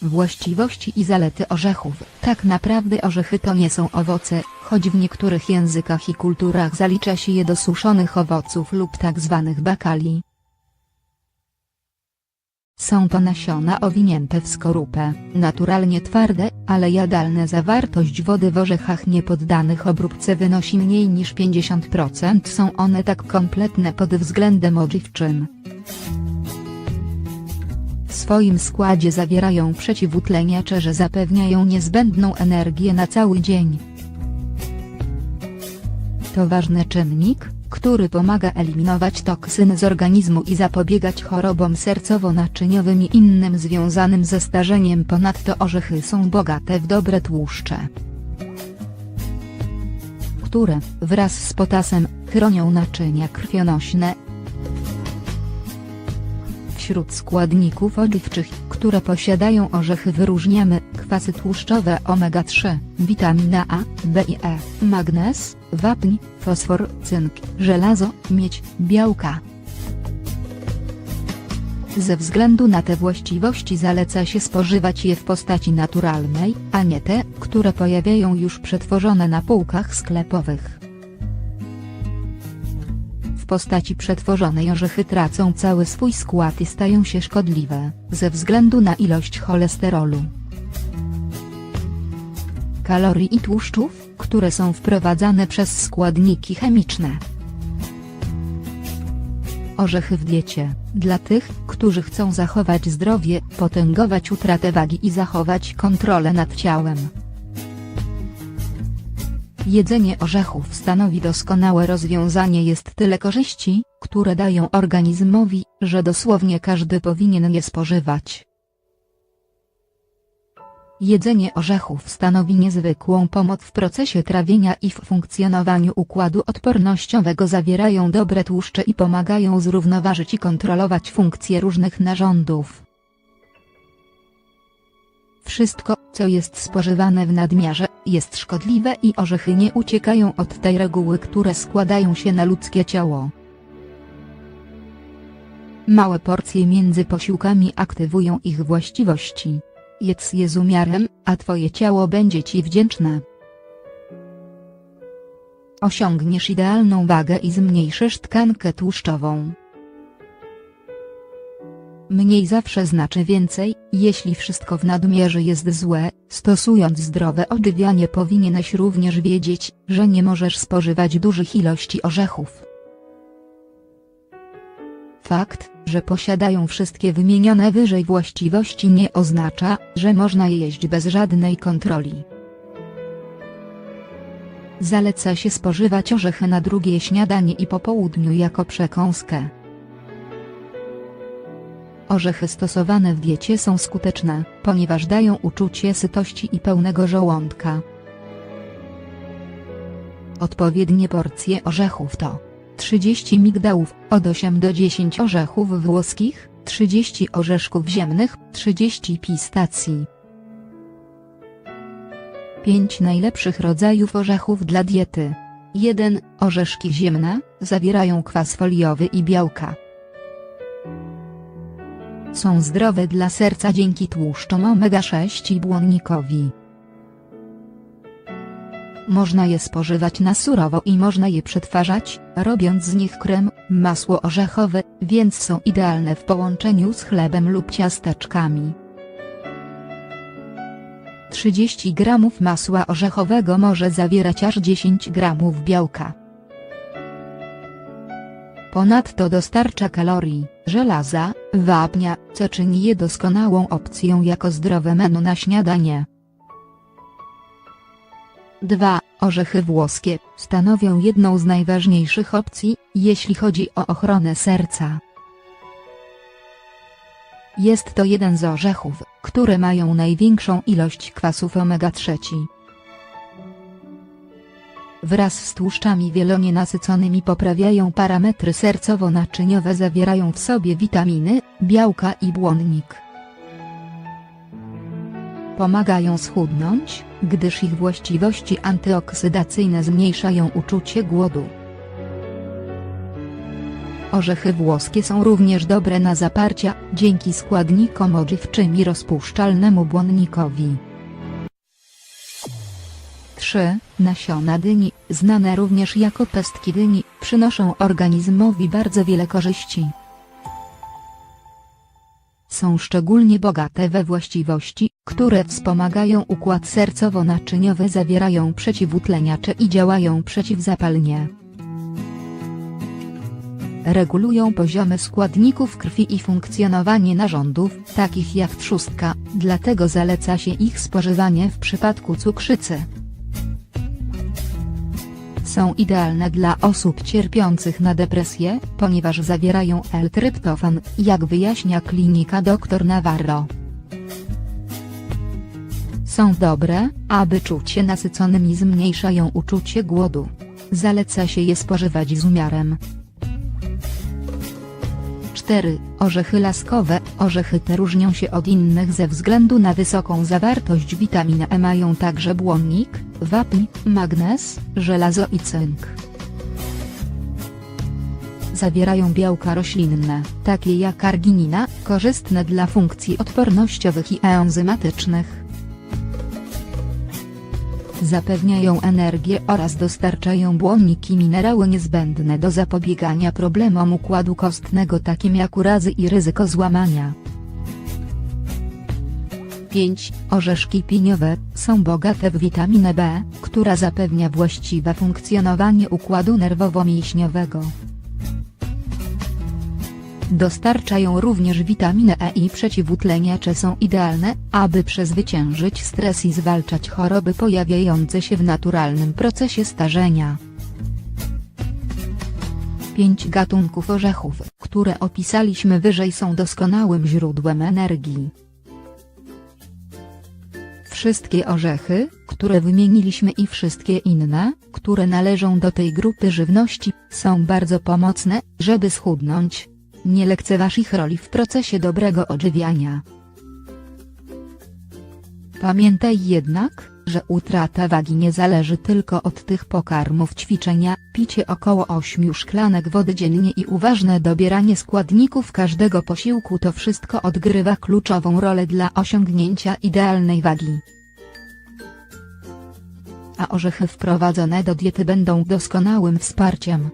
Właściwości i zalety orzechów. Tak naprawdę orzechy to nie są owoce, choć w niektórych językach i kulturach zalicza się je do suszonych owoców lub tzw. bakali. Są to nasiona owinięte w skorupę, naturalnie twarde, ale jadalne. Zawartość wody w orzechach niepoddanych obróbce wynosi mniej niż 50%. Są one tak kompletne pod względem odżywczym. W swoim składzie zawierają przeciwutleniacze, że zapewniają niezbędną energię na cały dzień. To ważny czynnik, który pomaga eliminować toksyny z organizmu i zapobiegać chorobom sercowo-naczyniowym i innym związanym ze starzeniem. Ponadto orzechy są bogate w dobre tłuszcze, które, wraz z potasem, chronią naczynia krwionośne. Wśród składników odżywczych, które posiadają orzechy, wyróżniamy kwasy tłuszczowe omega-3, witamina A, B i E, magnez, wapń, fosfor, cynk, żelazo, miedź, białka. Ze względu na te właściwości zaleca się spożywać je w postaci naturalnej, a nie te, które pojawiają już przetworzone na półkach sklepowych. W postaci przetworzonej orzechy tracą cały swój skład i stają się szkodliwe, ze względu na ilość cholesterolu, kalorii i tłuszczów, które są wprowadzane przez składniki chemiczne. Orzechy w diecie, dla tych, którzy chcą zachować zdrowie, potęgować utratę wagi i zachować kontrolę nad ciałem. Jedzenie orzechów stanowi doskonałe rozwiązanie. Jest tyle korzyści, które dają organizmowi, że dosłownie każdy powinien je spożywać. Jedzenie orzechów stanowi niezwykłą pomoc w procesie trawienia i w funkcjonowaniu układu odpornościowego. Zawierają dobre tłuszcze i pomagają zrównoważyć i kontrolować funkcje różnych narządów. Wszystko, co jest spożywane w nadmiarze, jest szkodliwe i orzechy nie uciekają od tej reguły, które składają się na ludzkie ciało. Małe porcje między posiłkami aktywują ich właściwości. Jedz je z umiarem, a twoje ciało będzie ci wdzięczne. Osiągniesz idealną wagę i zmniejszysz tkankę tłuszczową. Mniej zawsze znaczy więcej. Jeśli wszystko w nadmiarze jest złe, stosując zdrowe odżywianie powinieneś również wiedzieć, że nie możesz spożywać dużych ilości orzechów. Fakt, że posiadają wszystkie wymienione wyżej właściwości, nie oznacza, że można je jeść bez żadnej kontroli. Zaleca się spożywać orzechy na drugie śniadanie i po południu jako przekąskę. Orzechy stosowane w diecie są skuteczne, ponieważ dają uczucie sytości i pełnego żołądka. Odpowiednie porcje orzechów to 30 migdałów, od 8 do 10 orzechów włoskich, 30 orzeszków ziemnych, 30 pistacji. 5 najlepszych rodzajów orzechów dla diety. 1. Orzeszki ziemne, zawierają kwas foliowy i białka. Są zdrowe dla serca dzięki tłuszczom omega-6 i błonnikowi. Można je spożywać na surowo i można je przetwarzać, robiąc z nich krem, masło orzechowe, więc są idealne w połączeniu z chlebem lub ciasteczkami. 30 g masła orzechowego może zawierać aż 10 g białka. Ponadto dostarcza kalorii, żelaza, wapnia, co czyni je doskonałą opcją jako zdrowe menu na śniadanie. 2. Orzechy włoskie stanowią jedną z najważniejszych opcji, jeśli chodzi o ochronę serca. Jest to jeden z orzechów, które mają największą ilość kwasów omega-3. Wraz z tłuszczami wielonienasyconymi poprawiają parametry sercowo-naczyniowe, zawierają w sobie witaminy, białka i błonnik. Pomagają schudnąć, gdyż ich właściwości antyoksydacyjne zmniejszają uczucie głodu. Orzechy włoskie są również dobre na zaparcia, dzięki składnikom odżywczym i rozpuszczalnemu błonnikowi. 3. Nasiona dyni, znane również jako pestki dyni, przynoszą organizmowi bardzo wiele korzyści. Są szczególnie bogate we właściwości, które wspomagają układ sercowo-naczyniowy, zawierają przeciwutleniacze i działają przeciwzapalnie. Regulują poziomy składników krwi i funkcjonowanie narządów, takich jak trzustka, dlatego zaleca się ich spożywanie w przypadku cukrzycy. Są idealne dla osób cierpiących na depresję, ponieważ zawierają L-tryptofan, jak wyjaśnia klinika dr Navarro. Są dobre, aby czuć się nasyconym i zmniejszają uczucie głodu. Zaleca się je spożywać z umiarem. 4. Orzechy laskowe. Orzechy te różnią się od innych ze względu na wysoką zawartość witaminy E. Mają także błonnik, wapń, magnez, żelazo i cynk. Zawierają białka roślinne, takie jak arginina, korzystne dla funkcji odpornościowych i enzymatycznych. Zapewniają energię oraz dostarczają błonniki, minerały niezbędne do zapobiegania problemom układu kostnego, takim jak urazy i ryzyko złamania. 5. Orzeszki piniowe są bogate w witaminę B, która zapewnia właściwe funkcjonowanie układu nerwowo-mięśniowego. Dostarczają również witaminę E i przeciwutleniacze, są idealne, aby przezwyciężyć stres i zwalczać choroby pojawiające się w naturalnym procesie starzenia. 5 gatunków orzechów, które opisaliśmy wyżej, są doskonałym źródłem energii. Wszystkie orzechy, które wymieniliśmy, i wszystkie inne, które należą do tej grupy żywności, są bardzo pomocne, żeby schudnąć. Nie lekceważ ich roli w procesie dobrego odżywiania. Pamiętaj jednak, że utrata wagi nie zależy tylko od tych pokarmów. Ćwiczenia, picie około 8 szklanek wody dziennie i uważne dobieranie składników każdego posiłku, to wszystko odgrywa kluczową rolę dla osiągnięcia idealnej wagi. A orzechy wprowadzone do diety będą doskonałym wsparciem.